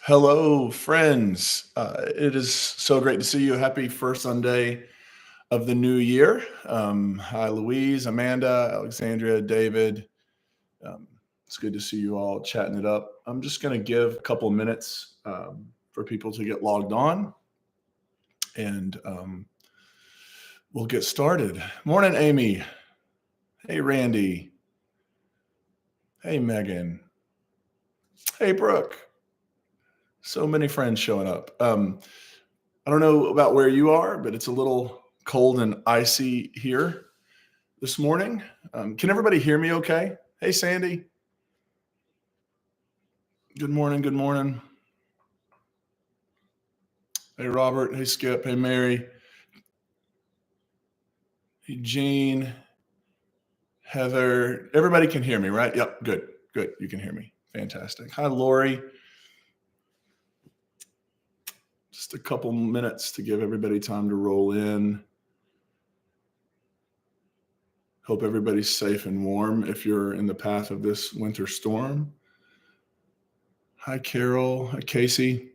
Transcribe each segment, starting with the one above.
Hello, friends. It is so great to see you. Happy first Sunday of the new year. Hi, Louise, Amanda, Alexandria, David. Um, it's good to see you all chatting it up. I'm just going to give a couple minutes for people to get logged on, and we'll get started. Morning, Amy. Hey, Randy. Hey, Megan. Hey, Brooke. So many friends showing up. I don't know about where you are, but it's a little cold and icy here this morning. Can everybody hear me okay? Hey, Sandy. Good morning. Good morning. Hey, Robert. Hey, Skip. Hey, Mary. Hey, Jean. Heather. Everybody can hear me, right? Yep. Good. Good. You can hear me. Fantastic. Hi, Lori. Just a couple minutes to give everybody time to roll in. Hope everybody's safe and warm if you're in the path of this winter storm. Hi, Carol. Hi, Casey.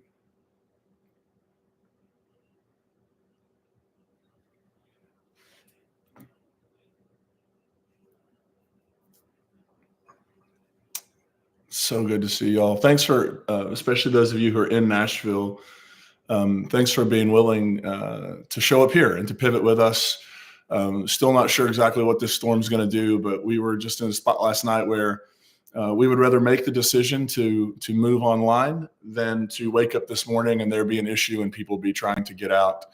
So good to see y'all. Thanks for, especially those of you who are in Nashville. Thanks for being willing to show up here and to pivot with us. Still not sure exactly what this storm's going to do, but we were just in a spot last night where we would rather make the decision to move online than to wake up this morning and there be an issue and people be trying to get out.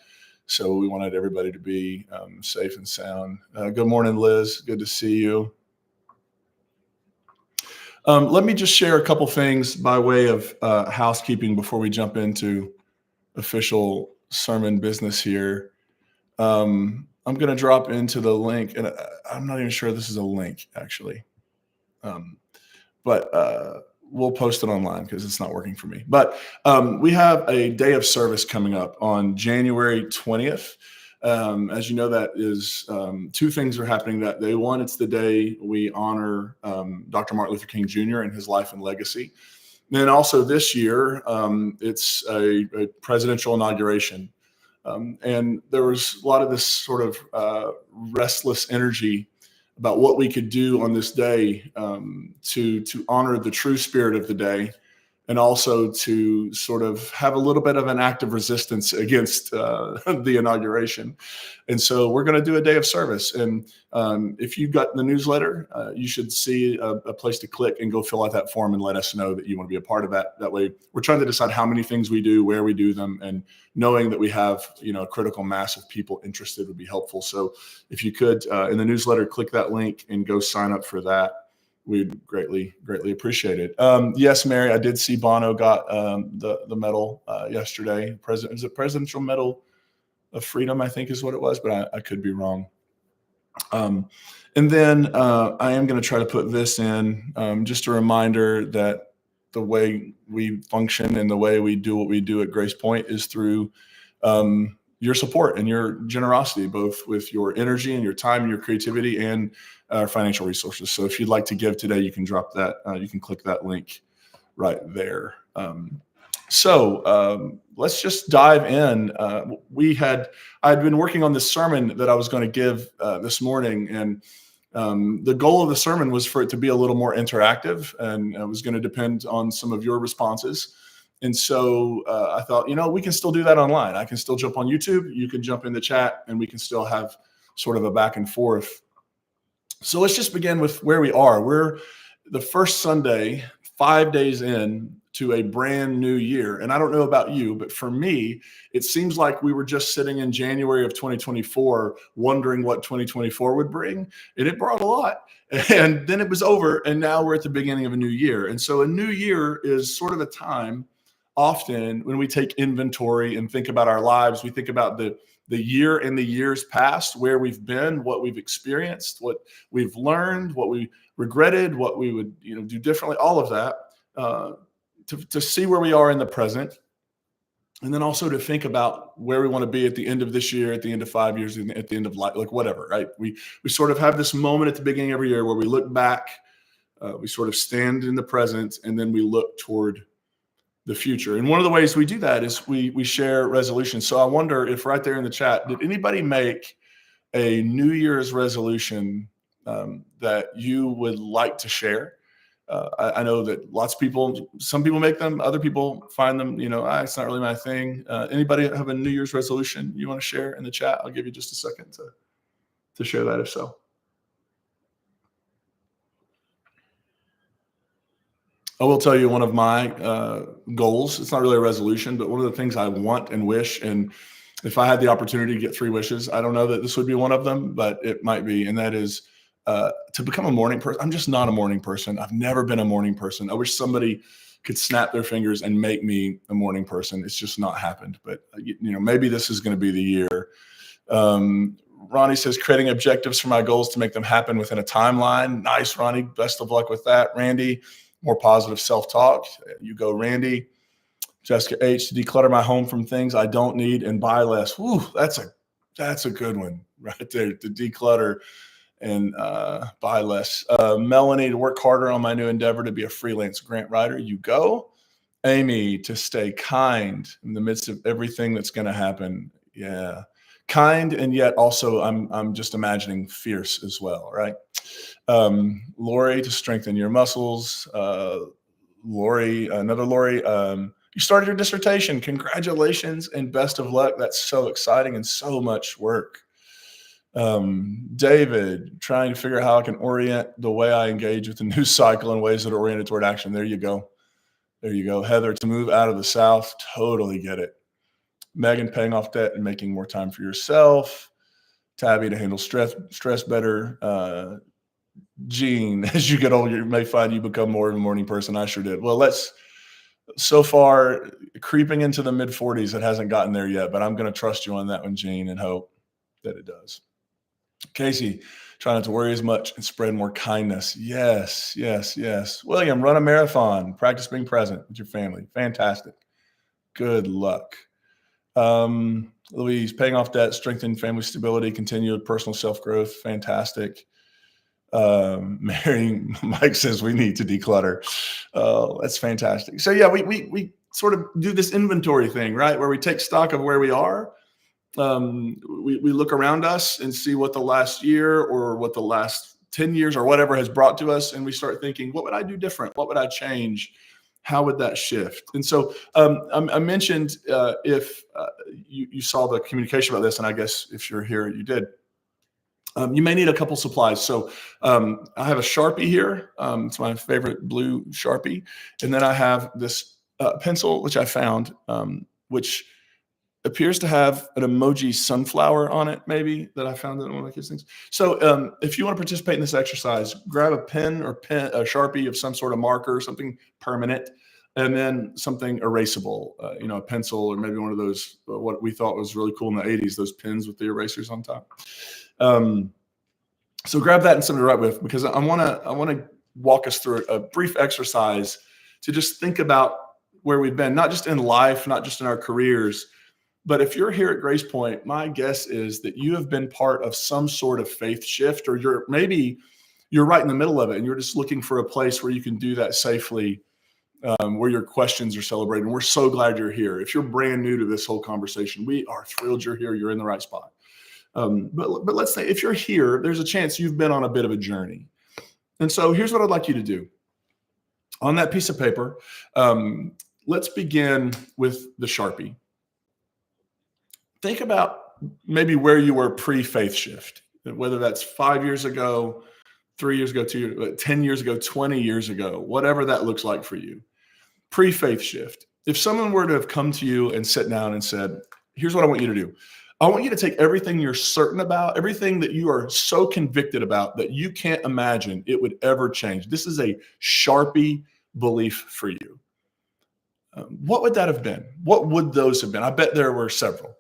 So we wanted everybody to be safe and sound. Good morning, Liz. Good to see you. Let me just share a couple things by way of housekeeping before we jump into official sermon business here. I'm going to drop into the link, and I'm not even sure this is a link, actually. But we'll post it online because it's not working for me. But we have a day of service coming up on January 20th. As you know, that is two things are happening that day. One, it's the day we honor Dr. Martin Luther King Jr. and his life and legacy. And then also this year, it's a presidential inauguration. And there was a lot of this sort of restless energy about what we could do on this day to honor the true spirit of the day, and also to sort of have a little bit of an act of resistance against the inauguration. And so we're going to do a day of service. And if you got the newsletter, you should see a place to click and go fill out that form and let us know that you want to be a part of that. That way, we're trying to decide how many things we do, where we do them, and knowing that we have, a critical mass of people interested would be helpful. So if you could, in the newsletter, click that link and go sign up for that. We'd greatly appreciate it. Yes, Mary, I did see Bono got the medal yesterday. It was a Presidential Medal of Freedom, I think is what it was, but I could be wrong. And then I am going to try to put this in, just a reminder that the way we function and the way we do what we do at Grace Point is through your support and your generosity, both with your energy and your time and your creativity and financial resources. So if you'd like to give today, you can drop that. You can click that link right there. So let's just dive in. I'd been working on this sermon that I was going to give this morning, and the goal of the sermon was for it to be a little more interactive, and it was going to depend on some of your responses. And so I thought, we can still do that online. I can still jump on YouTube. You can jump in the chat, and we can still have sort of a back and forth. So let's just begin with where we are. We're the first Sunday, 5 days in to a brand new year. And I don't know about you, but for me, it seems like we were just sitting in January of 2024, wondering what 2024 would bring. And it brought a lot. And then it was over. And now we're at the beginning of a new year. And so a new year is sort of a time often when we take inventory and think about our lives. We think about the year and the years past, where we've been, what we've experienced, what we've learned, what we regretted, what we would do differently, all of that, to see where we are in the present. And then also to think about where we want to be at the end of this year, at the end of 5 years, at the end of life, like whatever, right? We sort of have this moment at the beginning of every year where we look back, we sort of stand in the present, and then we look toward the future. And one of the ways we do that is we share resolutions. So I wonder if right there in the chat, did anybody make a New Year's resolution that you would like to share? I know that lots of people, some people make them, other people find them, it's not really my thing. Anybody have a New Year's resolution you want to share in the chat? I'll give you just a second to share that if so. I will tell you one of my goals. It's not really a resolution, but one of the things I want and wish, and if I had the opportunity to get 3 wishes, I don't know that this would be one of them, but it might be. And that is to become a morning person. I'm just not a morning person. I've never been a morning person. I wish somebody could snap their fingers and make me a morning person. It's just not happened. But maybe this is going to be the year. Ronnie says, creating objectives for my goals to make them happen within a timeline. Nice, Ronnie. Best of luck with that. Randy, more positive self-talk. You go, Randy. Jessica H, to declutter my home from things I don't need and buy less. Woo, that's a good one right there, to declutter and buy less. Melanie, to work harder on my new endeavor to be a freelance grant writer. You go. Amy, to stay kind in the midst of everything that's going to happen. Yeah. Kind, and yet also I'm just imagining fierce as well, right? Lori, to strengthen your muscles. Lori, another Lori, you started your dissertation. Congratulations and best of luck. That's so exciting and so much work. David, trying to figure out how I can orient the way I engage with the news cycle in ways that are oriented toward action. There you go. There you go. Heather, to move out of the South. Totally get it. Megan, paying off debt and making more time for yourself. Tabby, to handle stress better. Gene, as you get older, you may find you become more of a morning person. I sure did. Well, so far, creeping into the mid-40s, it hasn't gotten there yet, but I'm going to trust you on that one, Gene, and hope that it does. Casey, try not to worry as much and spread more kindness. Yes, yes, yes. William, run a marathon. Practice being present with your family. Fantastic. Good luck. Louise, paying off debt, strengthen family stability, continued personal self-growth. Fantastic. Mary, Mike says we need to declutter. Oh, that's fantastic. So yeah, we sort of do this inventory thing, right? Where we take stock of where we are. We look around us and see what the last year or what the last 10 years or whatever has brought to us. And we start thinking, what would I do different? What would I change? How would that shift? And so I mentioned if you saw the communication about this, and I guess if you're here, you did. You may need a couple supplies. So I have a Sharpie here. It's my favorite blue Sharpie. And then I have this pencil, which I found, which appears to have an emoji sunflower on it, maybe, that I found in one of my kids' things. So if you want to participate in this exercise, grab a pen or a Sharpie of some sort of marker, something permanent, and then something erasable, a pencil, or maybe one of those, what we thought was really cool in the 80s, those pens with the erasers on top. So grab that and something to write with, because I want to walk us through a brief exercise to just think about where we've been, not just in life, not just in our careers, but if you're here at Grace Point, my guess is that you have been part of some sort of faith shift, or you're right in the middle of it and you're just looking for a place where you can do that safely, where your questions are celebrated. And we're so glad you're here. If you're brand new to this whole conversation, we are thrilled you're here. You're in the right spot. But let's say if you're here, there's a chance you've been on a bit of a journey. And so here's what I'd like you to do. On that piece of paper, let's begin with the Sharpie. Think about maybe where you were pre-faith shift, whether that's 5 years ago, 3 years ago, 10 years ago, 20 years ago, whatever that looks like for you. Pre-faith shift. If someone were to have come to you and sit down and said, here's what I want you to do. I want you to take everything you're certain about, everything that you are so convicted about that you can't imagine it would ever change. This is a Sharpie belief for you. What would that have been? What would those have been? I bet there were several.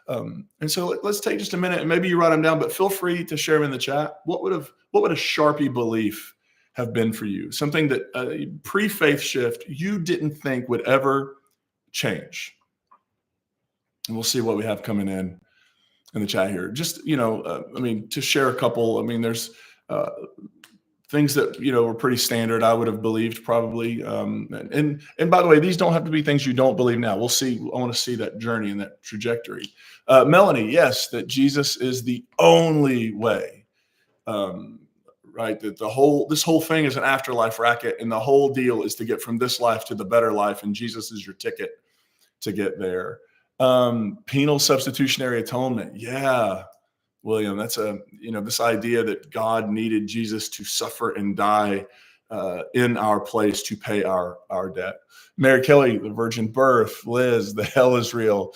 And so let's take just a minute, and maybe you write them down, but feel free to share them in the chat. What would a Sharpie belief have been for you? Something that pre-faith shift you didn't think would ever change. And we'll see what we have coming in the chat here. Just, to share a couple, there's things that were pretty standard. I would have believed probably. And by the way, these don't have to be things you don't believe now. We'll see. I want to see that journey and that trajectory. Melanie, yes, that Jesus is the only way. Right, that this whole thing is an afterlife racket, and the whole deal is to get from this life to the better life, and Jesus is your ticket to get there. Penal substitutionary atonement, yeah, William, that's this idea that God needed Jesus to suffer and die in our place to pay our debt. Mary Kelly, the virgin birth. Liz, the hell is real.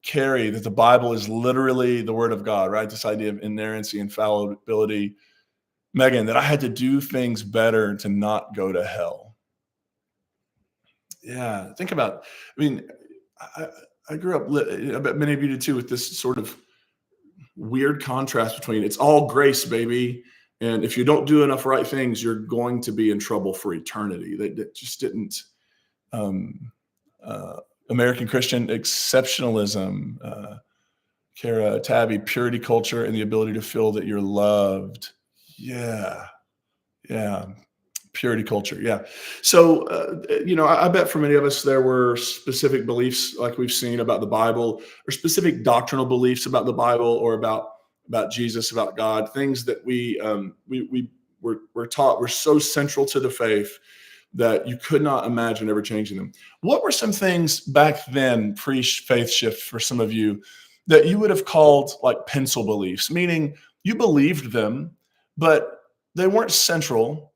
Carrie, that the Bible is literally the word of God, right? This idea of inerrancy, infallibility. Megan, that I had to do things better to not go to hell. Yeah, think about, I grew up, I bet many of you did too, with this sort of weird contrast between it's all grace, baby, and if you don't do enough right things, you're going to be in trouble for eternity. That just didn't, American Christian exceptionalism, Kara, Tabby, purity culture, and the ability to feel that you're loved. Yeah. Purity culture. Yeah. So, I bet for many of us, there were specific beliefs like we've seen about the Bible, or specific doctrinal beliefs about the Bible, or about Jesus, about God, things that we were taught were so central to the faith that you could not imagine ever changing them. What were some things back then, pre-faith shift, for some of you, that you would have called like pencil beliefs, meaning you believed them, but they weren't central,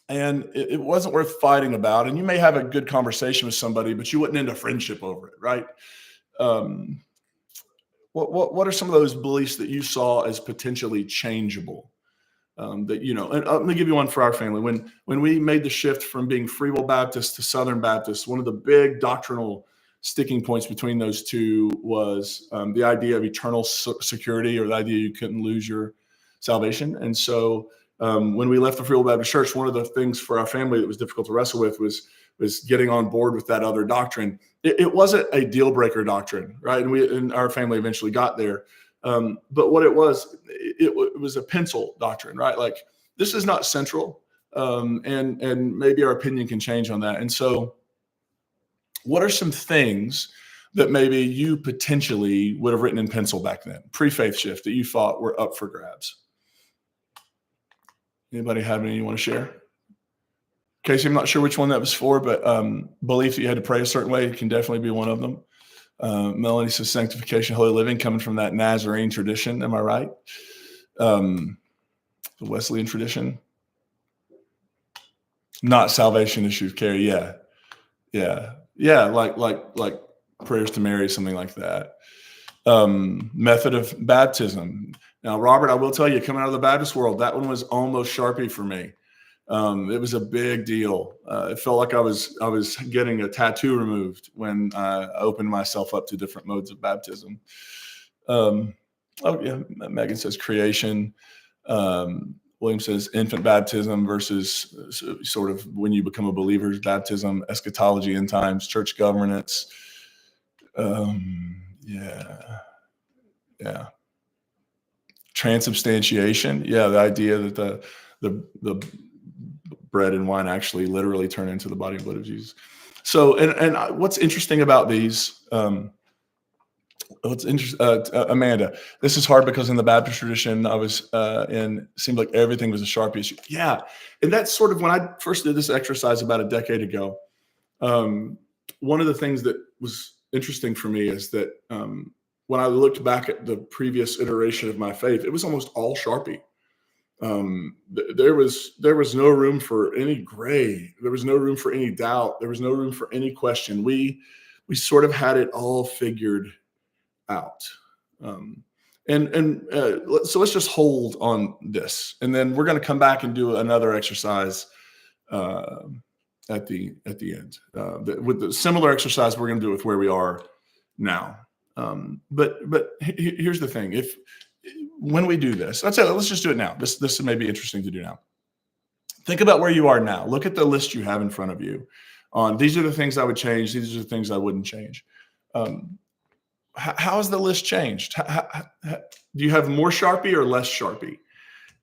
and it wasn't worth fighting about? And you may have a good conversation with somebody, but you wouldn't end a friendship over it, right? What are some of those beliefs that you saw as potentially changeable? And let me give you one for our family. When we made the shift from being Free Will Baptist to Southern Baptist, one of the big doctrinal sticking points between those two was the idea of eternal security, or the idea you couldn't lose your salvation. And so when we left the Free Will Baptist Church, one of the things for our family that was difficult to wrestle with was getting on board with that other doctrine. It wasn't a deal breaker doctrine, right? And our family eventually got there. But what it was a pencil doctrine, right? Like, this is not central, and maybe our opinion can change on that. And so, what are some things that maybe you potentially would have written in pencil back then, pre-faith shift, that you thought were up for grabs? Anybody have any you want to share? Casey, I'm not sure which one that was for, but belief that you had to pray a certain way can definitely be one of them. Melanie says sanctification, holy living, coming from that Nazarene tradition. Am I right? The Wesleyan tradition. Not salvation issues, Carrie. Yeah. Like prayers to Mary, something like that. Method of baptism. Now, Robert, I will tell you, coming out of the Baptist world, that one was almost Sharpie for me. It was a big deal. It felt like I was getting a tattoo removed when I opened myself up to different modes of baptism. Megan says creation. William says infant baptism versus sort of when you become a believer's baptism, eschatology, end times, church governance. Transubstantiation. Yeah, the idea that the bread and wine actually literally turn into the body and blood of Jesus. So, and what's interesting about these, Amanda, this is hard because in the Baptist tradition I was in, seemed like everything was a Sharpie issue. Yeah. And that's sort of when I first did this exercise about a decade ago. One of the things that was interesting for me is that when I looked back at the previous iteration of my faith, it was almost all Sharpie. There was no room for any gray. There was no room for any doubt. There was no room for any question. We sort of had it all figured out. So let's just hold on this, and then we're going to come back and do another exercise at the end. With the similar exercise, we're going to do it with where we are now. But here's the thing: when we do this, let's just do it now. This may be interesting to do now. Think about where you are now. Look at the list you have in front of you. These are the things I would change. These are the things I wouldn't change. How has the list changed? Do you have more Sharpie or less Sharpie?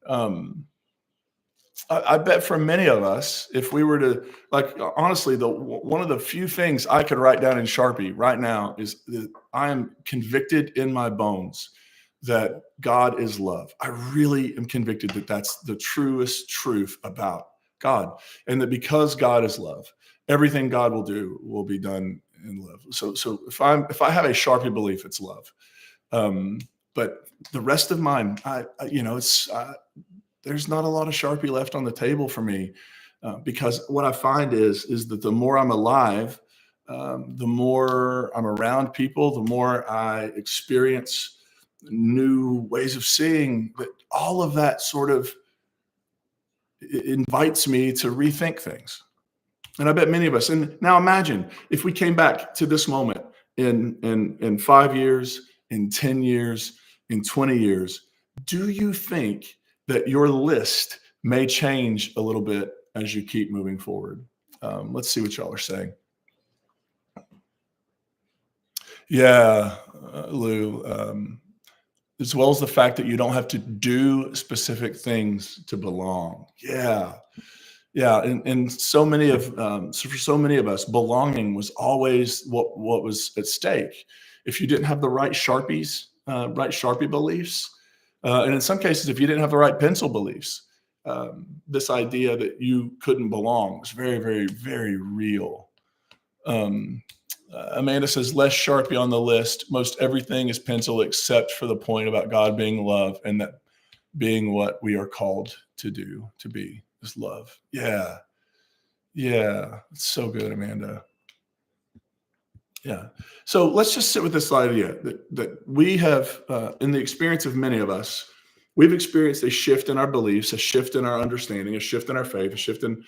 Um, I bet for many of us, if we were to, like, honestly, one of the few things I could write down in Sharpie right now is that I am convicted in my bones that God is love. I really am convicted that that's the truest truth about God, and that because God is love, everything God will do will be done in love. So if I have a Sharpie belief, it's love. Um, but the rest of mine, it's there's not a lot of Sharpie left on the table for me, because what I find is that the more I'm alive, the more I'm around people, the more I experience new ways of seeing. That all of that sort of invites me to rethink things. And I bet many of us. And now imagine if we came back to this moment in 5 years, in 10 years, in 20 years. Do you think that your list may change a little bit as you keep moving forward? Let's see what y'all are saying. Yeah, Lou. As well as the fact that you don't have to do specific things to belong. Yeah. Yeah, and so many of so for so many of us, belonging was always what was at stake. If you didn't have the right right Sharpie beliefs, and in some cases, if you didn't have the right pencil beliefs, this idea that you couldn't belong was very, very, very real. Um, Amanda says less Sharpie on the list. Most everything is pencil except for the point about God being love and that being what we are called to do, to be is love. Yeah. Yeah. It's so good, Amanda. Yeah. So let's just sit with this idea that we have, in the experience of many of us, we've experienced a shift in our beliefs, a shift in our understanding, a shift in our faith, a shift in,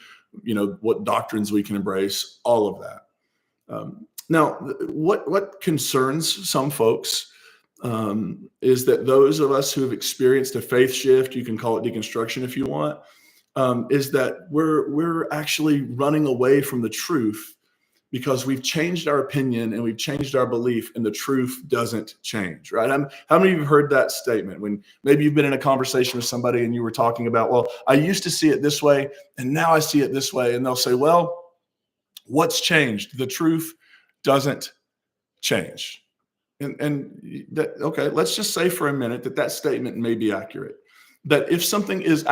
what doctrines we can embrace, all of that. Now, what concerns some folks is that those of us who have experienced a faith shift, you can call it deconstruction if you want, is that we're actually running away from the truth because we've changed our opinion and we've changed our belief, and the truth doesn't change, right? How many of you have heard that statement when maybe you've been in a conversation with somebody and you were talking about, well, I used to see it this way and now I see it this way, and they'll say, well, what's changed? The truth doesn't change. And that, okay, let's just say for a minute that statement may be accurate. That if something is,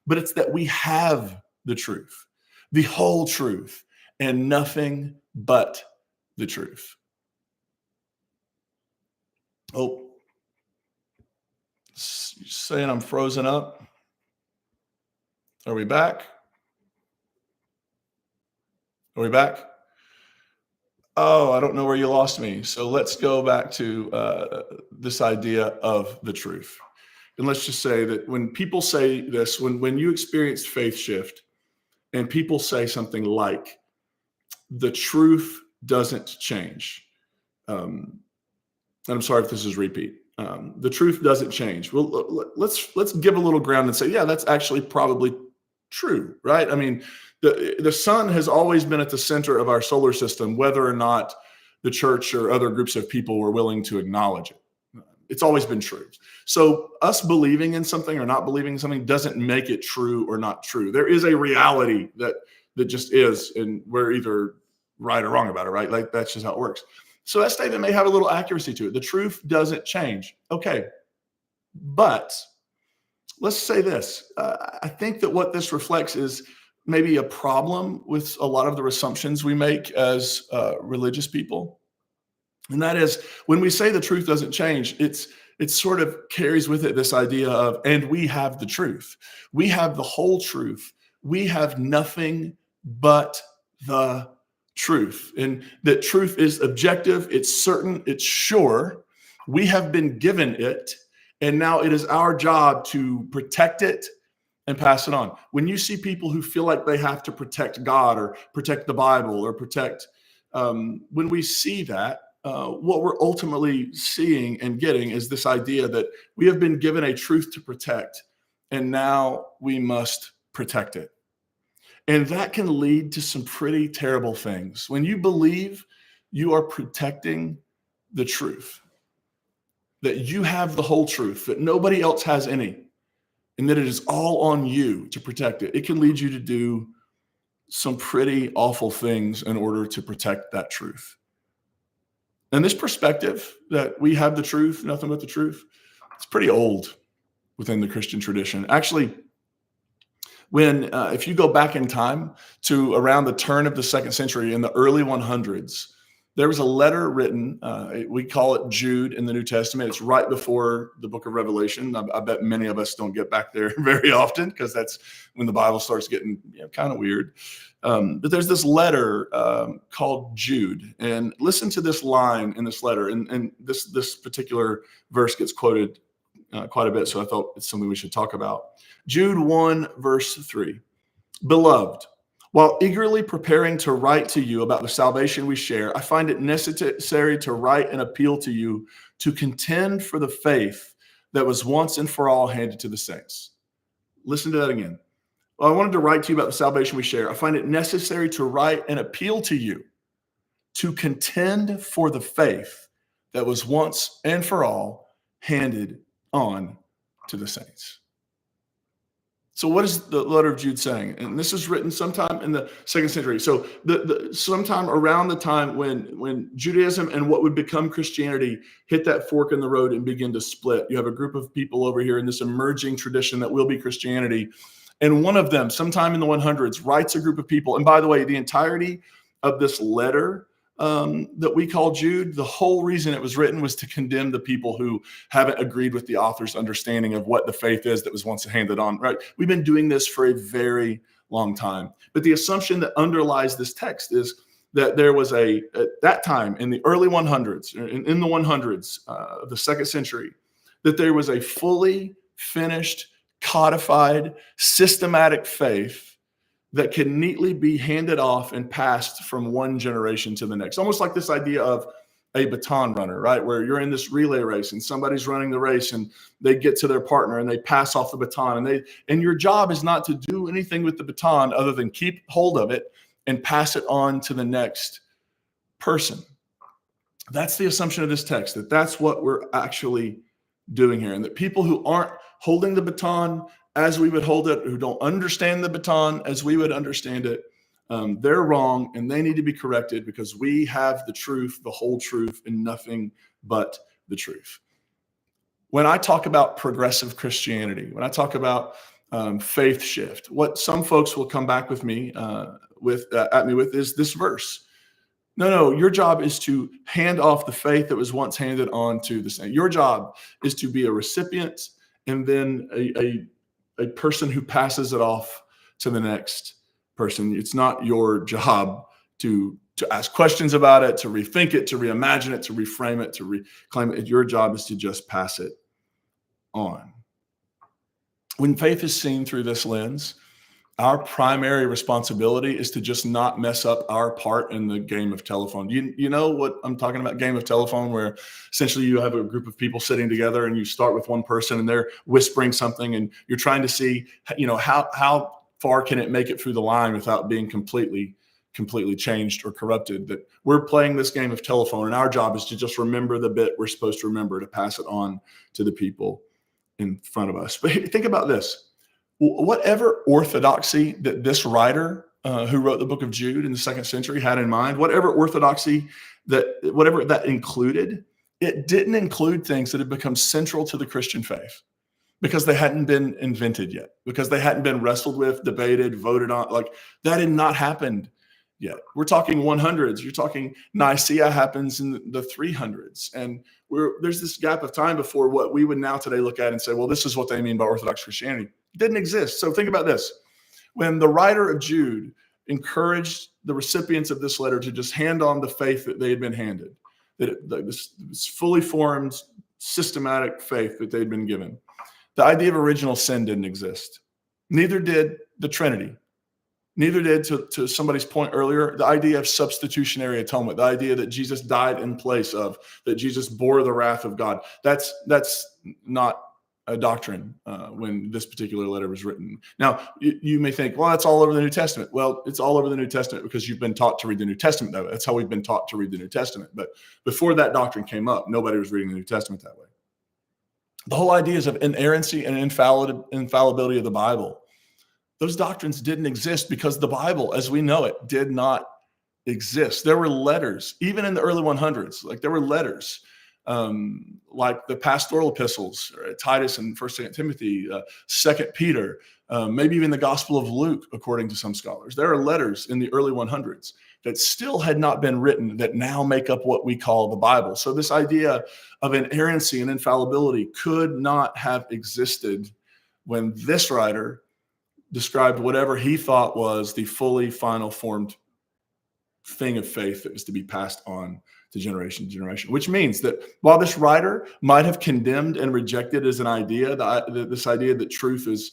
but it's that we have the truth, the whole truth, and nothing but the truth. Oh, saying I'm frozen up. Are we back? Are we back? Oh, I don't know where you lost me. So let's go back to this idea of the truth. And let's just say that when people say this, when you experience faith shift and people say something like, the truth doesn't change. And I'm sorry if this is repeat. The truth doesn't change. Well, let's give a little ground and say, yeah, that's actually probably true, right? I mean, the sun has always been at the center of our solar system, whether or not the church or other groups of people were willing to acknowledge it. It's always been true. So us believing in something or not believing in something doesn't make it true or not true. There is a reality that just is, and we're either right or wrong about it, right? Like that's just how it works. So that statement may have a little accuracy to it. The truth doesn't change. Okay. But let's say this. I think that what this reflects is maybe a problem with a lot of the assumptions we make as religious people. And that is, when we say the truth doesn't change, it sort of carries with it this idea of, and we have the truth. We have the whole truth. We have nothing but the truth. And that truth is objective, it's certain, it's sure. We have been given it, and now it is our job to protect it and pass it on. When you see people who feel like they have to protect God or protect the Bible or protect, when we see that, what we're ultimately seeing and getting is this idea that we have been given a truth to protect, and now we must protect it. And that can lead to some pretty terrible things. When you believe you are protecting the truth, that you have the whole truth, that nobody else has any, and that it is all on you to protect it, it can lead you to do some pretty awful things in order to protect that truth. And this perspective that we have the truth, nothing but the truth, it's pretty old within the Christian tradition. Actually, if you go back in time to around the turn of the second century in the early 100s, there was a letter written, we call it Jude in the New Testament. It's right before the book of Revelation. I bet many of us don't get back there very often because that's when the Bible starts getting kind of weird. But there's this letter called Jude. And listen to this line in this letter. And this particular verse gets quoted quite a bit, so I thought it's something we should talk about. Jude 1, verse 3. Beloved, while eagerly preparing to write to you about the salvation we share, I find it necessary to write and appeal to you to contend for the faith that was once and for all handed to the saints. Listen to that again. Well, I wanted to write to you about the salvation we share. I find it necessary to write and appeal to you to contend for the faith that was once and for all handed on to the saints. So what is the letter of Jude saying? And this is written sometime in the second century. So sometime around the time when Judaism and what would become Christianity hit that fork in the road and begin to split. You have a group of people over here in this emerging tradition that will be Christianity. And one of them, sometime in the 100s, writes a group of people. And by the way, the entirety of this letter that we call Jude, the whole reason it was written was to condemn the people who haven't agreed with the author's understanding of what the faith is that was once handed on, right? We've been doing this for a very long time. But the assumption that underlies this text is that there was at that time in the early 100s, in the 100s of the second century, that there was a fully finished, codified, systematic faith that can neatly be handed off and passed from one generation to the next. Almost like this idea of a baton runner, right? Where you're in this relay race and somebody's running the race and they get to their partner and they pass off the baton and your job is not to do anything with the baton other than keep hold of it and pass it on to the next person. That's the assumption of this text, that's what we're actually doing here. And that people who aren't holding the baton as we would hold it, who don't understand the baton as we would understand it, they're wrong and they need to be corrected because we have the truth, the whole truth, and nothing but the truth. When I talk about progressive Christianity, when I talk about faith shift, what some folks will come back with me at me with is this verse. No, your job is to hand off the faith that was once handed on to the saint. Your job is to be a recipient and then a person who passes it off to the next person. It's not your job to ask questions about it, to rethink it, to reimagine it, to reframe it, to reclaim it. Your job is to just pass it on. When faith is seen through this lens, our primary responsibility is to just not mess up our part in the game of telephone. You know what I'm talking about, game of telephone, where essentially you have a group of people sitting together and you start with one person and they're whispering something and you're trying to see, how far can it make it through the line without being completely changed or corrupted. That we're playing this game of telephone and our job is to just remember the bit we're supposed to remember to pass it on to the people in front of us. But think about this. Whatever orthodoxy that this writer who wrote the book of Jude in the second century had in mind, whatever orthodoxy whatever that included, it didn't include things that had become central to the Christian faith because they hadn't been invented yet, because they hadn't been wrestled with, debated, voted on. Like that had not happened yet. We're talking 100s. You're talking Nicaea happens in the 300s. And there's this gap of time before what we would now today look at and say, well, this is what they mean by Orthodox Christianity. It didn't exist. So think about this. When the writer of Jude encouraged the recipients of this letter to just hand on the faith that they had been handed, this fully formed, systematic faith that they'd been given, the idea of original sin didn't exist. Neither did the Trinity. Neither did, to somebody's point earlier, the idea of substitutionary atonement, the idea that Jesus died in place of, that Jesus bore the wrath of God. That's not a doctrine when this particular letter was written. Now, you may think, well, that's all over the New Testament. Well, it's all over the New Testament because you've been taught to read the New Testament that way. That's how we've been taught to read the New Testament. But before that doctrine came up, nobody was reading the New Testament that way. The whole ideas of inerrancy and infallibility of the Bible, those doctrines didn't exist because the Bible, as we know it, did not exist. There were letters, even in the early 100s, like there were letters, like the pastoral epistles, Titus and First Timothy, Second Peter, maybe even the Gospel of Luke, according to some scholars. There are letters in the early 100s that still had not been written that now make up what we call the Bible. So this idea of inerrancy and infallibility could not have existed when this writer described whatever he thought was the fully final formed thing of faith that was to be passed on to generation, which means that while this writer might have condemned and rejected as an idea, this idea that truth is,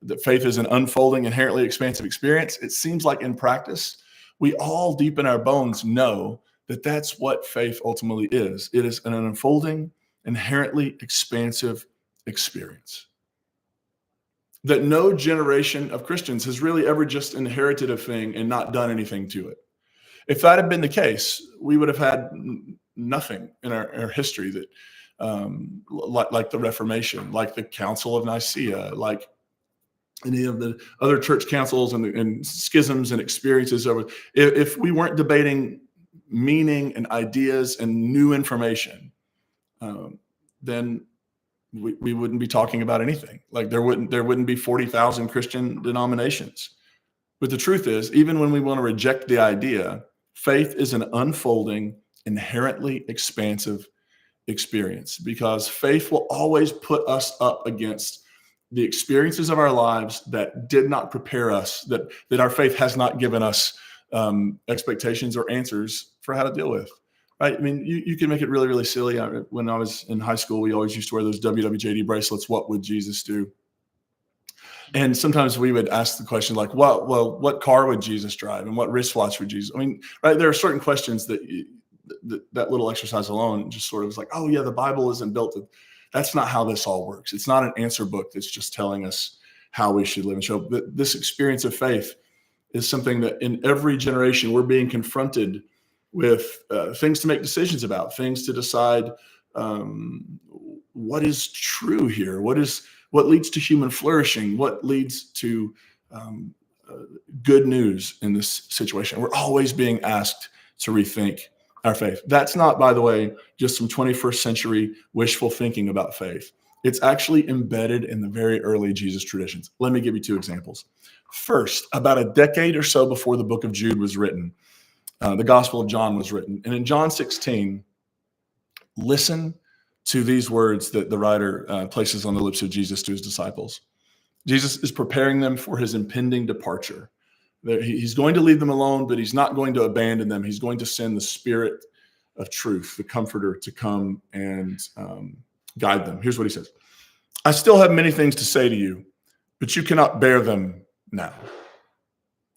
that faith is an unfolding, inherently expansive experience, it seems like in practice, we all deep in our bones know that that's what faith ultimately is. It is an unfolding, inherently expansive experience. That no generation of Christians has really ever just inherited a thing and not done anything to it. If that had been the case, we would have had nothing in our history that, like the Reformation, like the Council of Nicaea, like any of the other church councils and schisms and experiences over. If we weren't debating meaning and ideas and new information, then we wouldn't be talking about anything. Like there wouldn't be 40,000 Christian denominations. But the truth is, even when we want to reject the idea, faith is an unfolding, inherently expansive experience, because faith will always put us up against the experiences of our lives that did not prepare us, that our faith has not given us expectations or answers for how to deal with. Right? I mean, you can make it really, really silly. When I was in high school, we always used to wear those WWJD bracelets. What would Jesus do? And sometimes we would ask the question like, what car would Jesus drive, and what wristwatch would Jesus? I mean, right? There are certain questions that that little exercise alone just sort of is like, oh yeah, the Bible isn't built to. That's not how this all works. It's not an answer book that's just telling us how we should live and show. But this experience of faith is something that in every generation we're being confronted with things to make decisions about, things to decide what is true here, what leads to human flourishing, what leads to good news in this situation. We're always being asked to rethink our faith. That's not, by the way, just some 21st century wishful thinking about faith. It's actually embedded in the very early Jesus traditions. Let me give you two examples. First, about a decade or so before the book of Jude was written, the Gospel of John was written. And in John 16, listen to these words that the writer places on the lips of Jesus to his disciples. Jesus is preparing them for his impending departure. He's going to leave them alone, but he's not going to abandon them. He's going to send the Spirit of truth, the Comforter, to come and guide them. Here's what he says. I still have many things to say to you, but you cannot bear them now.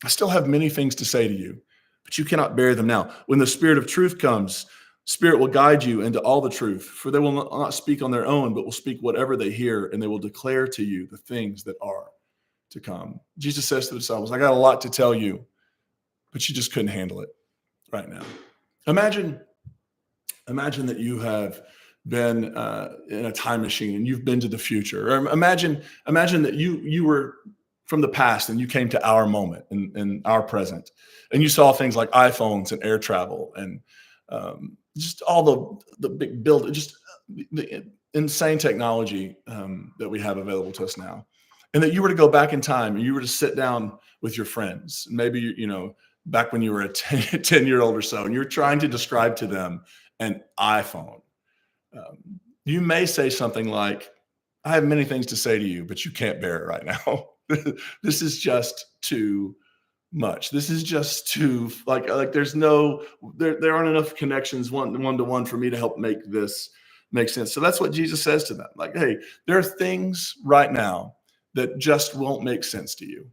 I still have many things to say to you, but you cannot bear them now. When the Spirit of truth comes, Spirit will guide you into all the truth, for they will not speak on their own, but will speak whatever they hear, and they will declare to you the things that are to come. Jesus says to the disciples, I got a lot to tell you, but you just couldn't handle it right now. Imagine that you have been in a time machine and you've been to the future. Or imagine that you were from the past and you came to our moment in our present, and you saw things like iPhones and air travel and just all the big build, just the insane technology that we have available to us now. And that you were to go back in time and you were to sit down with your friends, maybe, back when you were a 10-year-old or so, and you're trying to describe to them an iPhone. You may say something like, I have many things to say to you, but you can't bear it right now. This is just too much. This is just too, like there aren't enough connections one to one for me to help make this make sense. So that's what Jesus says to them. Like, hey, there are things right now that just won't make sense to you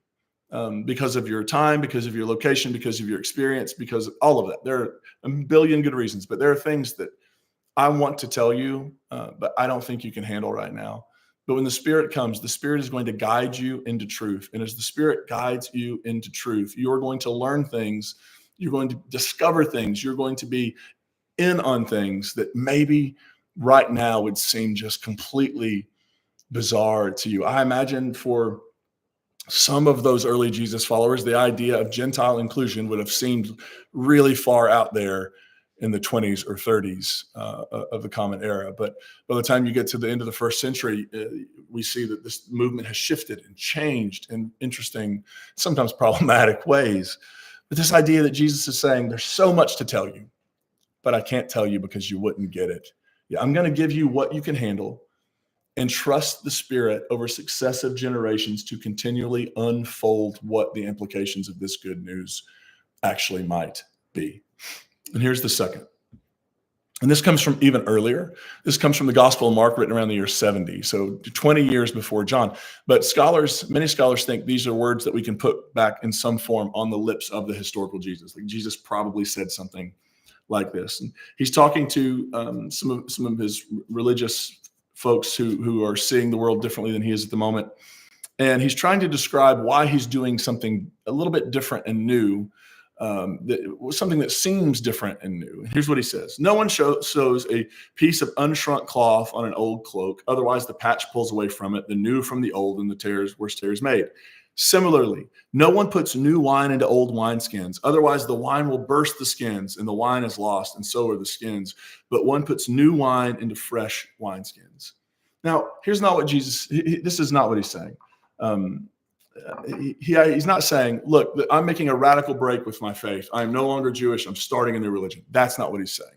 because of your time, because of your location, because of your experience, because of all of that. There are a billion good reasons, but there are things that I want to tell you, but I don't think you can handle right now. But when the Spirit comes, the Spirit is going to guide you into truth. And as the Spirit guides you into truth, you're going to learn things. You're going to discover things. You're going to be in on things that maybe right now would seem just completely bizarre to you. I imagine for some of those early Jesus followers, the idea of Gentile inclusion would have seemed really far out there in the 20s or 30s of the Common Era. But by the time you get to the end of the first century, we see that this movement has shifted and changed in interesting, sometimes problematic ways. But this idea that Jesus is saying, there's so much to tell you, but I can't tell you because you wouldn't get it. Yeah, I'm going to give you what you can handle and trust the Spirit over successive generations to continually unfold what the implications of this good news actually might be. And here's the second. And this comes from even earlier. This comes from the Gospel of Mark, written around the year 70, so 20 years before John. But many scholars think these are words that we can put back in some form on the lips of the historical Jesus. Like Jesus probably said something like this. And he's talking to some of his religious folks who are seeing the world differently than he is at the moment. And he's trying to describe why he's doing something a little bit different and new, something that seems different and new. Here's what he says. No one sews a piece of unshrunk cloth on an old cloak. Otherwise, the patch pulls away from it, the new from the old, and the tears made. Similarly, no one puts new wine into old wineskins. Otherwise, the wine will burst the skins, and the wine is lost, and so are the skins. But one puts new wine into fresh wineskins. Now, here's not what this is not what he's saying. He's not saying, look, I'm making a radical break with my faith. I'm no longer Jewish. I'm starting a new religion. That's not what he's saying.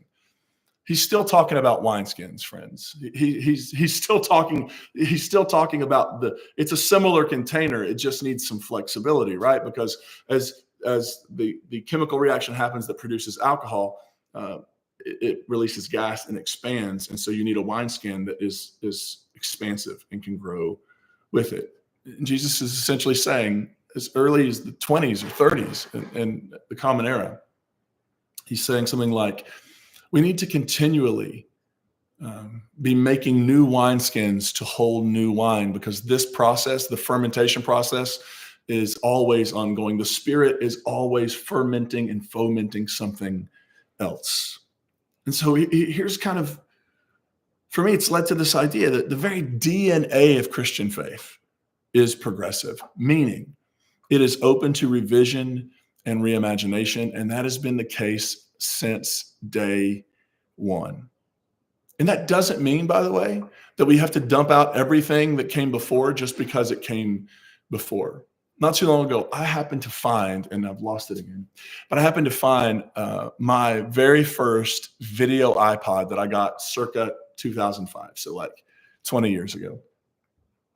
He's still talking about wineskins, friends. He's still talking about it's a similar container. It just needs some flexibility, right? Because as the chemical reaction happens that produces alcohol, it releases gas and expands. And so you need a wineskin that is expansive and can grow with it. And Jesus is essentially saying, as early as the 20s or 30s in the Common Era, he's saying something like, we need to continually be making new wineskins to hold new wine, because this process, the fermentation process, is always ongoing. The Spirit is always fermenting and fomenting something else. And so here's kind of, for me, it's led to this idea that the very DNA of Christian faith is progressive, meaning it is open to revision and reimagination. And that has been the case since day one. And that doesn't mean, by the way, that we have to dump out everything that came before just because it came before. Not too long ago, I happened to find, and I've lost it again, but I happened to find my very first video iPod that I got circa 2005. So like 20 years ago.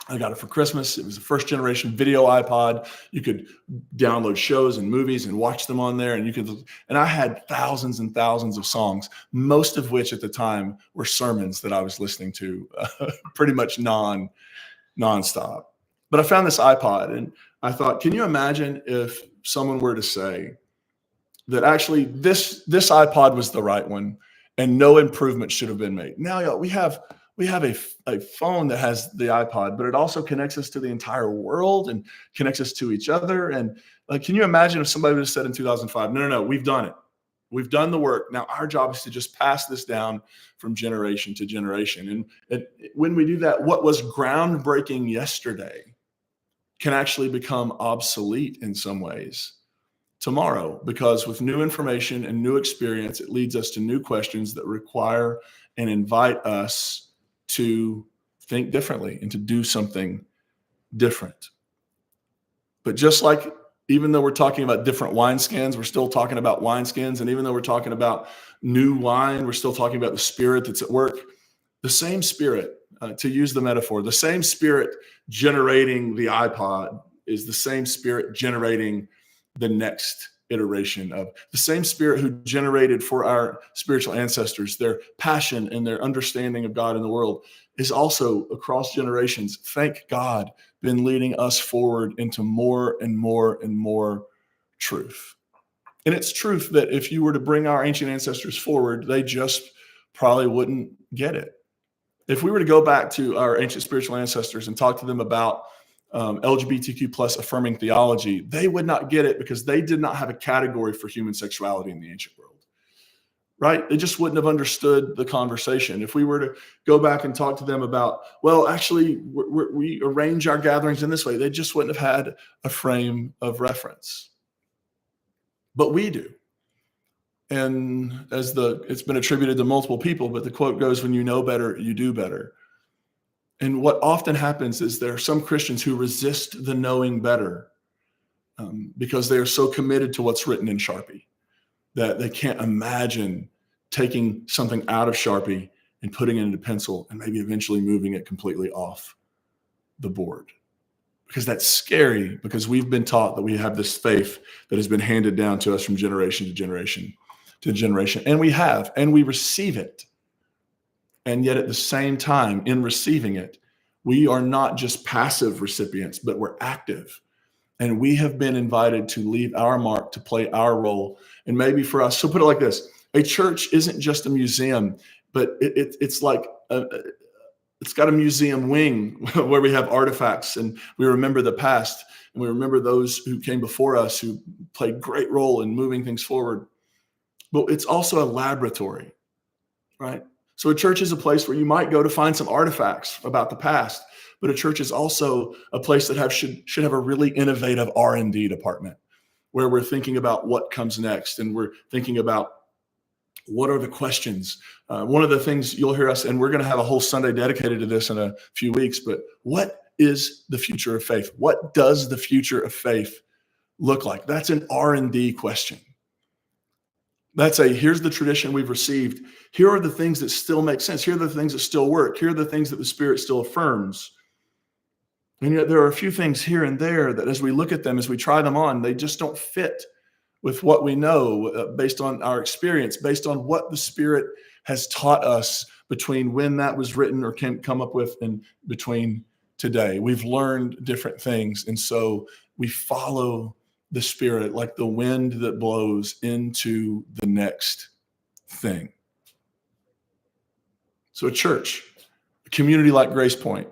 I got it for Christmas. It was a first generation video iPod. You could download shows and movies and watch them on there. And I had thousands and thousands of songs, most of which at the time were sermons that I was listening to pretty much nonstop. But I found this iPod and I thought, can you imagine if someone were to say that actually this iPod was the right one and no improvement should have been made? Now, y'all, we have a phone that has the iPod, but it also connects us to the entire world and connects us to each other. And like, can you imagine if somebody would have said in 2005, no, we've done it. We've done the work. Now our job is to just pass this down from generation to generation. And when we do that, what was groundbreaking yesterday can actually become obsolete in some ways tomorrow, because with new information and new experience, it leads us to new questions that require and invite us to think differently and to do something different. But just like, even though we're talking about different wineskins, we're still talking about wineskins. And even though we're talking about new wine, we're still talking about the Spirit that's at work. The same Spirit, to use the metaphor, the same Spirit generating the iPod is the same Spirit generating the next iteration of the same Spirit who generated for our spiritual ancestors their passion and their understanding of God in the world is also across generations, thank God, been leading us forward into more and more and more truth. And it's truth that if you were to bring our ancient ancestors forward, they just probably wouldn't get it. If we were to go back to our ancient spiritual ancestors and talk to them about LGBTQ plus affirming theology, they would not get it because they did not have a category for human sexuality in the ancient world. right? They just wouldn't have understood the conversation. If we were to go back and talk to them about, well, actually, we arrange our gatherings in this way, they just wouldn't have had a frame of reference. But we do. And it's been attributed to multiple people, but the quote goes, when you know better, you do better. And what often happens is there are some Christians who resist the knowing better because they are so committed to what's written in Sharpie that they can't imagine taking something out of Sharpie and putting it into pencil and maybe eventually moving it completely off the board. Because that's scary, because we've been taught that we have this faith that has been handed down to us from generation to generation to generation. And we receive it. And yet at the same time, in receiving it, we are not just passive recipients, but we're active. And we have been invited to leave our mark, to play our role. And maybe for us, so put it like this, a church isn't just a museum, but it's like, it's got a museum wing where we have artifacts and we remember the past and we remember those who came before us who played a great role in moving things forward. But it's also a laboratory, right? So a church is a place where you might go to find some artifacts about the past, but a church is also a place that should have a really innovative R&D department where we're thinking about what comes next and we're thinking about what are the questions. One of the things you'll hear us, and we're going to have a whole Sunday dedicated to this in a few weeks, but what is the future of faith? What does the future of faith look like? That's an R&D question. That's here's the tradition we've received. Here are the things that still make sense. Here are the things that still work. Here are the things that the Spirit still affirms. And yet there are a few things here and there that as we look at them, as we try them on, they just don't fit with what we know based on our experience, based on what the Spirit has taught us between when that was written or can come up with and between today. We've learned different things. And so we follow the Spirit like the wind that blows into the next thing. So a church, a community like Grace Point,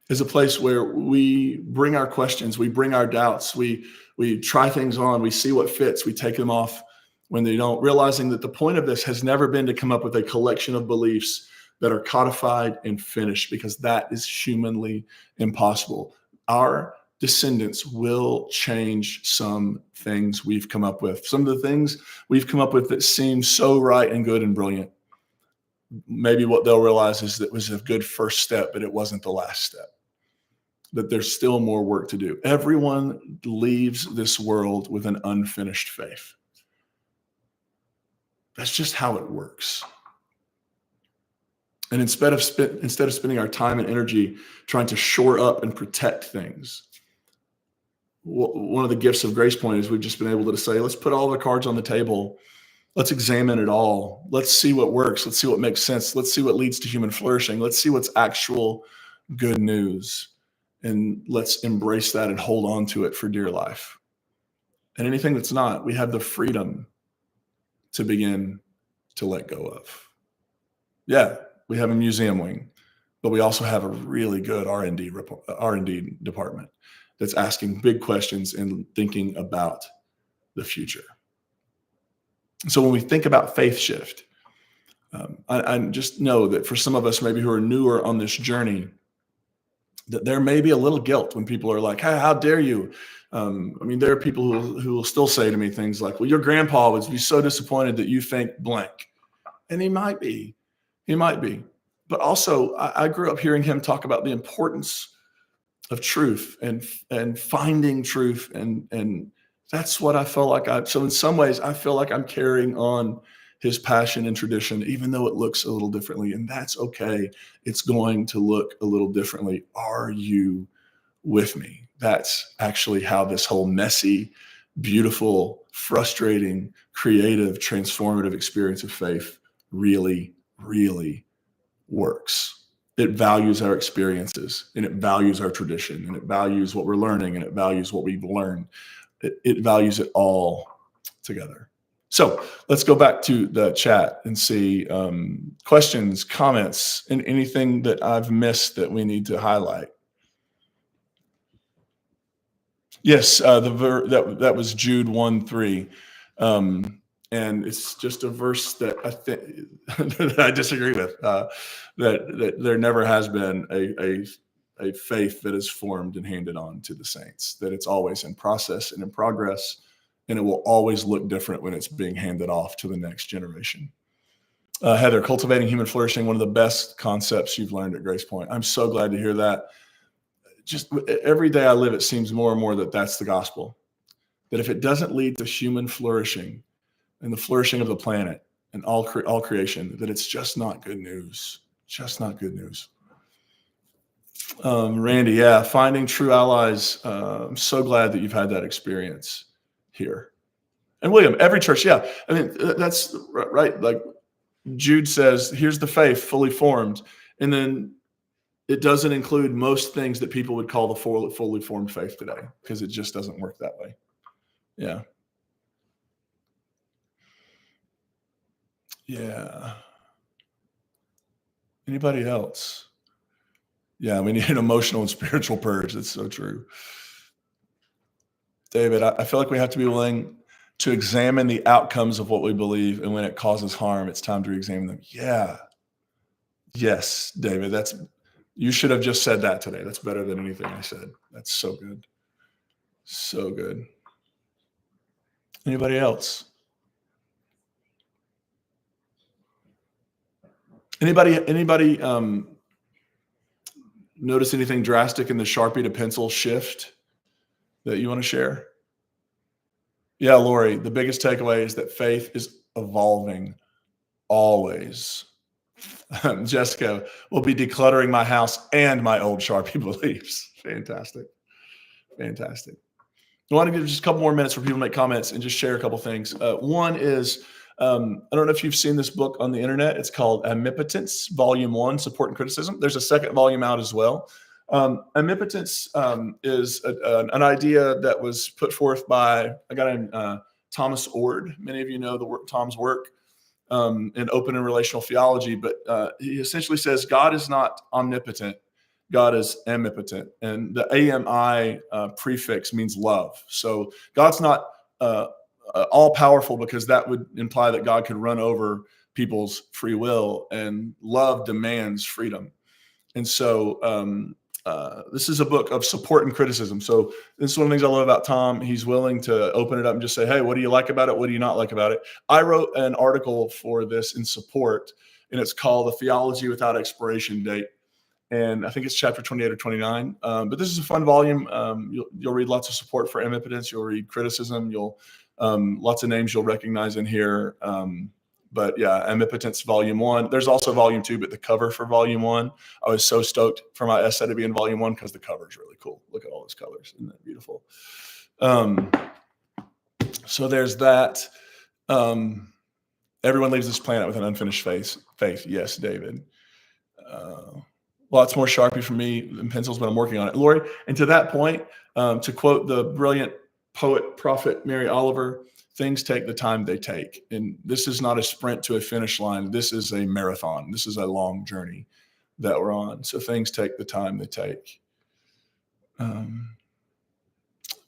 is a place where we bring our questions, we bring our doubts, we try things on, we see what fits, we take them off when they don't, realizing that the point of this has never been to come up with a collection of beliefs that are codified and finished, because that is humanly impossible. Our descendants will change some things we've come up with. Some of the things we've come up with that seem so right and good and brilliant, maybe what they'll realize is that it was a good first step, but it wasn't the last step. That there's still more work to do. Everyone leaves this world with an unfinished faith. That's just how it works. And instead of spending our time and energy trying to shore up and protect things, one of the gifts of Grace Point is we've just been able to say, let's put all the cards on the table. Let's examine it all. Let's see what works. Let's see what makes sense. Let's see what leads to human flourishing. Let's see what's actual good news. And let's embrace that and hold on to it for dear life. And anything that's not, we have the freedom to begin to let go of. Yeah, we have a museum wing, but we also have a really good R&D department that's asking big questions and thinking about the future. So when we think about faith shift, I just know that for some of us maybe who are newer on this journey, that there may be a little guilt when people are like, hey, how dare you? There are people who will still say to me things like, well, your grandpa would be so disappointed that you think blank. And he might be. But also, I grew up hearing him talk about the importance of truth and finding truth. And that's what I felt like. So in some ways, I feel like I'm carrying on his passion and tradition, even though it looks a little differently. And that's okay. It's going to look a little differently. Are you with me? That's actually how this whole messy, beautiful, frustrating, creative, transformative experience of faith really, really works. It values our experiences, and it values our tradition, and it values what we're learning, and it values what we've learned. It values it all together. So let's go back to the chat and see questions, comments, and anything that I've missed that we need to highlight. Yes, that was Jude 1:3. And it's just a verse that I think that I disagree with. That there never has been a faith that is formed and handed on to the saints. That it's always in process and in progress, and it will always look different when it's being handed off to the next generation. Heather, cultivating human flourishing, one of the best concepts you've learned at Grace Point. I'm so glad to hear that. Just every day I live, it seems more and more that that's the gospel. That if it doesn't lead to human flourishing and the flourishing of the planet and all creation, that it's just not good news. Just not good news. Randy, yeah, finding true allies. I'm so glad that you've had that experience here. And William, every church, yeah. I mean, that's right. Like Jude says, here's the faith fully formed. And then it doesn't include most things that people would call the fully formed faith today, because it just doesn't work that way. Yeah. Yeah. Anybody else? Yeah, we need an emotional and spiritual purge. That's so true. David, I feel like we have to be willing to examine the outcomes of what we believe, and when it causes harm, it's time to re-examine them. Yeah. Yes, David, you should have just said that today. That's better than anything I said. That's so good. So good. Anybody else? Anybody notice anything drastic in the Sharpie to pencil shift that you want to share? Yeah, Lori, the biggest takeaway is that faith is evolving always. Jessica will be decluttering my house and my old Sharpie beliefs. Fantastic. Fantastic. I want to give just a couple more minutes for people to make comments and just share a couple things. One is, I don't know if you've seen this book on the internet. It's called Omnipotence, Volume 1, Support and Criticism. There's a second volume out as well. Omnipotence is an idea that was put forth by a guy named Thomas Ord. Many of you know Tom's work in open and relational theology, but he essentially says God is not omnipotent. God is omnipotent, and the AMI prefix means love. So God's not all powerful, because that would imply that God could run over people's free will, and love demands freedom. And so this is a book of support and criticism. So this is one of the things I love about Tom. He's willing to open it up and just say, hey, what do you like about it? What do you not like about it? I wrote an article for this in support, and it's called A Theology Without Expiration Date. And I think it's chapter 28 or 29. But this is a fun volume. You'll read lots of support for omnipotence. You'll read criticism. Lots of names you'll recognize in here. But yeah, Omnipotence Volume 1. There's also Volume 2, but the cover for Volume 1, I was so stoked for my essay to be in Volume 1 because the cover is really cool. Look at all those colors. Isn't that beautiful? So there's that. Everyone leaves this planet with an unfinished faith. Yes, David. Lots more Sharpie for me than pencils, but I'm working on it. Lori, and to that point, to quote the brilliant poet, prophet Mary Oliver, things take the time they take. And this is not a sprint to a finish line. This is a marathon. This is a long journey that we're on. So things take the time they take.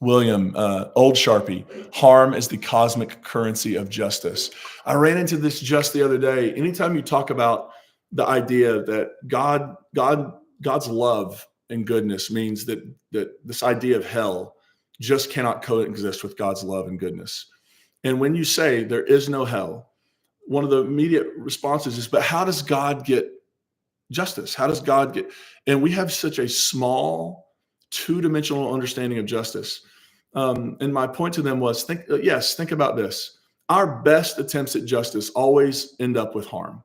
William, old Sharpie, harm is the cosmic currency of justice. I ran into this just the other day. Anytime you talk about the idea that God's love and goodness means that this idea of hell just cannot coexist with God's love and goodness. And when you say there is no hell, one of the immediate responses is, but how does God get justice? How does God get? And we have such a small, two-dimensional understanding of justice. And my point to them was, think about this. Our best attempts at justice always end up with harm.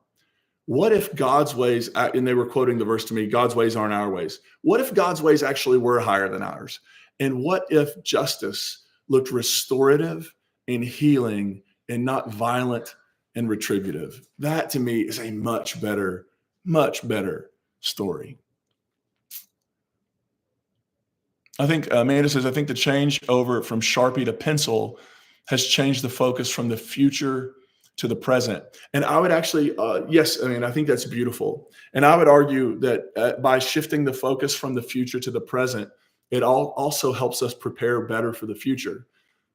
What if God's ways, and they were quoting the verse to me, God's ways aren't our ways. What if God's ways actually were higher than ours? And what if justice looked restorative and healing and not violent and retributive? That to me is a much better story. I think Amanda says, I think the change over from Sharpie to pencil has changed the focus from the future to the present. And I would actually, yes, I mean, I think that's beautiful. And I would argue that by shifting the focus from the future to the present, it also helps us prepare better for the future.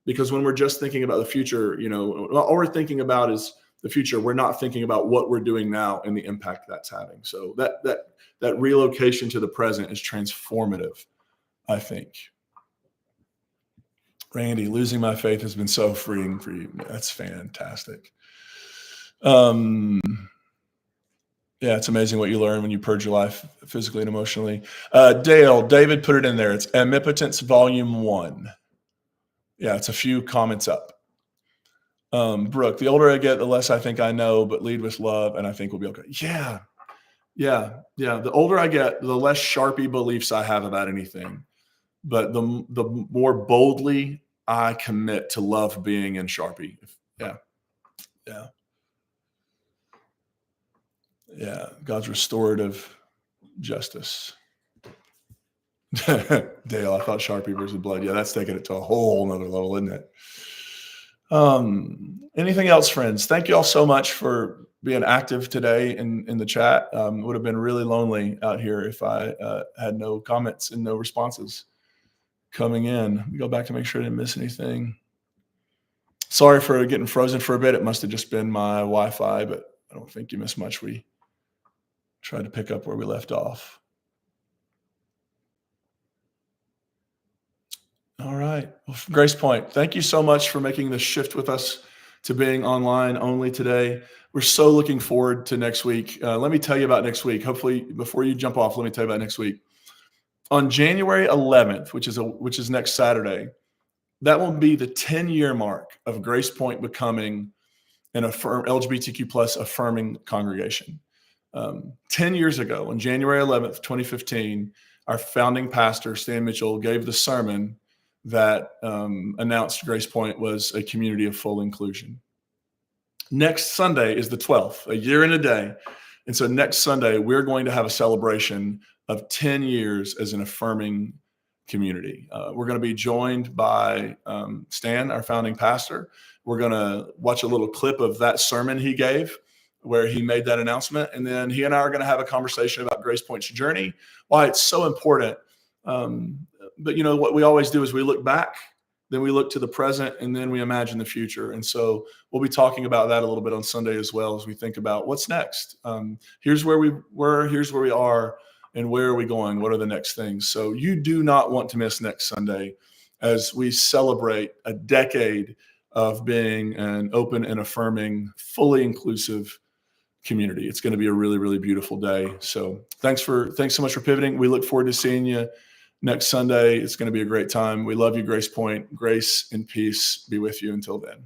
Because when we're just thinking about the future, all we're thinking about is the future. We're not thinking about what we're doing now and the impact that's having. So that relocation to the present is transformative, I think. Randy, losing my faith has been so freeing for you. That's fantastic. Yeah, it's amazing what you learn when you purge your life physically and emotionally. Dale, David put it in there. It's Omnipotence Volume 1. Yeah, it's a few comments up. Brooke, the older I get, the less I think I know, but lead with love, and I think we'll be okay. Yeah. The older I get, the less Sharpie beliefs I have about anything, but the more boldly I commit to love being in Sharpie. Yeah. God's restorative justice. Dale, I thought Sharpie versus blood. Yeah, that's taking it to a whole nother level, isn't it? Anything else, friends? Thank you all so much for being active today in the chat. It would have been really lonely out here if I had no comments and no responses coming in. Let me go back to make sure I didn't miss anything. Sorry for getting frozen for a bit. It must have just been my Wi-Fi, but I don't think you missed much. We tried to pick up where we left off. All right. Well, Grace Point, thank you so much for making the shift with us to being online only today. We're so looking forward to next week. Let me tell you about next week. Hopefully, before you jump off, let me tell you about next week. On January 11th, which is next Saturday, that will be the 10-year mark of Grace Point becoming an LGBTQ plus affirming congregation. 10 years ago, on January 11th, 2015, our founding pastor, Stan Mitchell, gave the sermon that announced Grace Point was a community of full inclusion. Next Sunday is the 12th, a year and a day. And so next Sunday, we're going to have a celebration of 10 years as an affirming community. We're going to be joined by Stan, our founding pastor. We're going to watch a little clip of that sermon he gave where he made that announcement. And then he and I are going to have a conversation about Grace Point's journey, why it's so important. But what we always do is we look back, then we look to the present, and then we imagine the future. And so we'll be talking about that a little bit on Sunday as well as we think about what's next. Here's where we were, here's where we are, and where are we going? What are the next things? So you do not want to miss next Sunday as we celebrate a decade of being an open and affirming, fully inclusive community. It's going to be a really, really beautiful day. So thanks so much for pivoting. We look forward to seeing you next Sunday. It's going to be a great time. We love you, Grace Point. Grace and peace be with you until then.